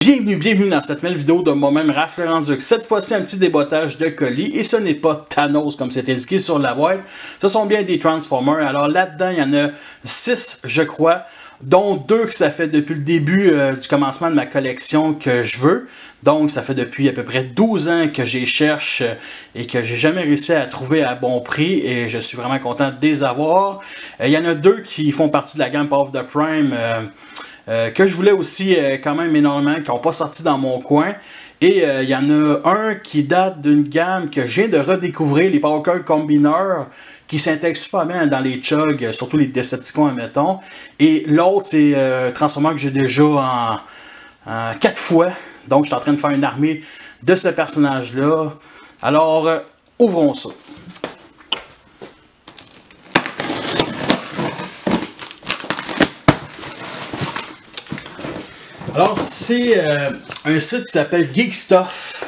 Bienvenue dans cette nouvelle vidéo de moi-même, Raph Leranduc. Cette fois-ci, un petit déboîtage de colis, et ce n'est pas Thanos comme c'est indiqué sur la boîte. Ce sont bien des Transformers. Alors là-dedans, il y en a 6, je crois, dont 2 que ça fait depuis le début du commencement de ma collection que je veux. Donc, ça fait depuis à peu près 12 ans que j'y cherche et que j'ai jamais réussi à trouver à bon prix, et je suis vraiment content de les avoir. Il y en a 2 qui font partie de la gamme Power of the Prime, que je voulais aussi quand même énormément, qui n'ont pas sorti dans mon coin. Et il y en a un qui date d'une gamme que je viens de redécouvrir, les Power Card Combiner, qui s'intègrent super bien dans les chugs, surtout les Decepticons, admettons. Et l'autre, c'est Transformer que j'ai déjà en 4 fois. Donc, je suis en train de faire une armée de ce personnage-là. Alors, ouvrons ça. Alors, c'est un site qui s'appelle Geek Stuff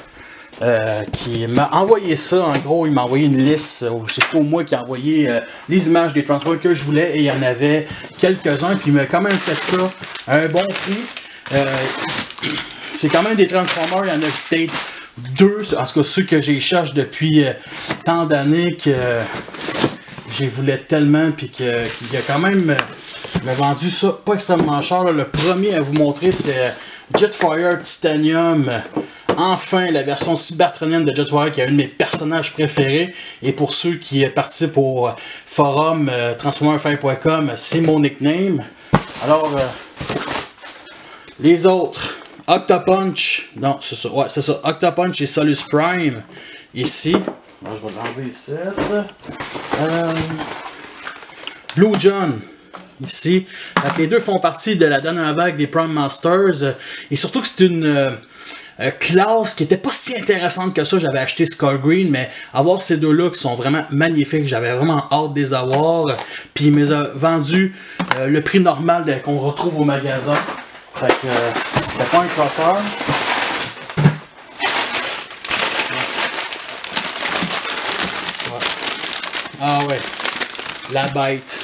qui m'a envoyé ça. En gros, il m'a envoyé une liste, ou c'est plutôt moi qui ai envoyé les images des Transformers que je voulais, et il y en avait quelques-uns, puis il m'a quand même fait ça à un bon prix. C'est quand même des Transformers, il y en a peut-être 2, en tout cas ceux que j'ai cherché depuis tant d'années que j'ai voulu tellement, puis qu'il y a quand même... Il m'a vendu ça pas extrêmement cher. Là. Le premier à vous montrer, c'est Jetfire Titanium. Enfin, la version cybertronienne de Jetfire, qui est un de mes personnages préférés. Et pour ceux qui participent au forum transformerfire.com, c'est mon nickname. Alors, les autres, Octopunch. Non, c'est ça. Ouais, c'est ça. Octopunch et Solus Prime. Ici. Alors, je vais l'enlever ici. Blue John. Ici. Donc, les deux font partie de la dernière vague des Prime Masters. Et surtout que c'est une classe qui n'était pas si intéressante que ça. J'avais acheté Skull Green, mais avoir ces deux-là qui sont vraiment magnifiques, j'avais vraiment hâte de les avoir. Puis il m'a vendu le prix normal qu'on retrouve au magasin. Fait que c'était pas un crosseur. Ouais. Ah ouais, la bête.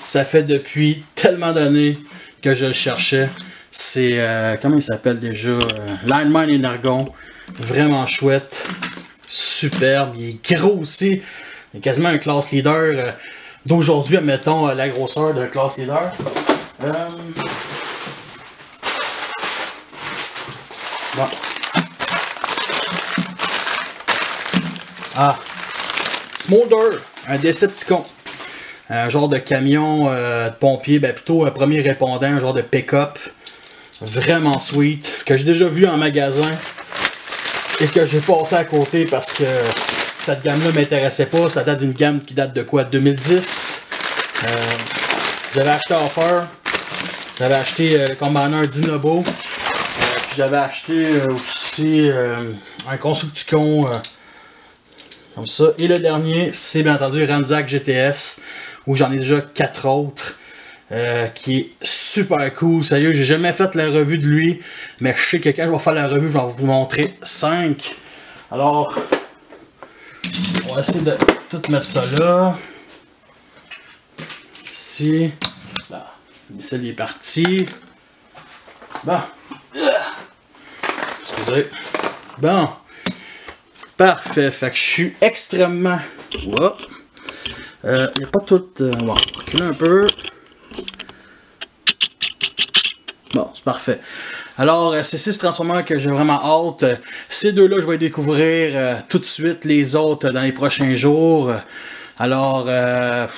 Ça fait depuis tellement d'années que je le cherchais. C'est, comment il s'appelle déjà? Lineman Energon. Vraiment chouette. Superbe. Il est gros aussi. Il est quasiment un class leader d'aujourd'hui, admettons, la grosseur d'un class leader. Bon. Ah. Smolder. Un Decepticon. Un genre de camion de pompier, ben plutôt un premier répondant, un genre de pick-up. Vraiment sweet. Que j'ai déjà vu en magasin. Et que j'ai passé à côté parce que cette gamme-là ne m'intéressait pas. Ça date d'une gamme qui date de quoi? 2010. J'avais acheté Offer. J'avais acheté le Commander Dinobo. Puis j'avais acheté aussi un Constructicon. Comme ça. Et le dernier, c'est bien entendu Ransack GTS, où j'en ai déjà 4 autres, qui est super cool. Sérieux, j'ai jamais fait la revue de lui, mais je sais que quand je vais faire la revue, je vais vous montrer 5. Alors, on va essayer de tout mettre ça là. Ici. Là, il est parti. Bon. Excusez. Bon. Parfait, fait que je suis extrêmement... Il n'y a pas tout... On va reculer un peu. Bon, c'est parfait. Alors, c'est 6 Transformers que j'ai vraiment hâte. Ces deux-là, je vais les découvrir tout de suite. Les autres, dans les prochains jours. Alors, à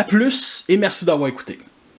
plus et merci d'avoir écouté.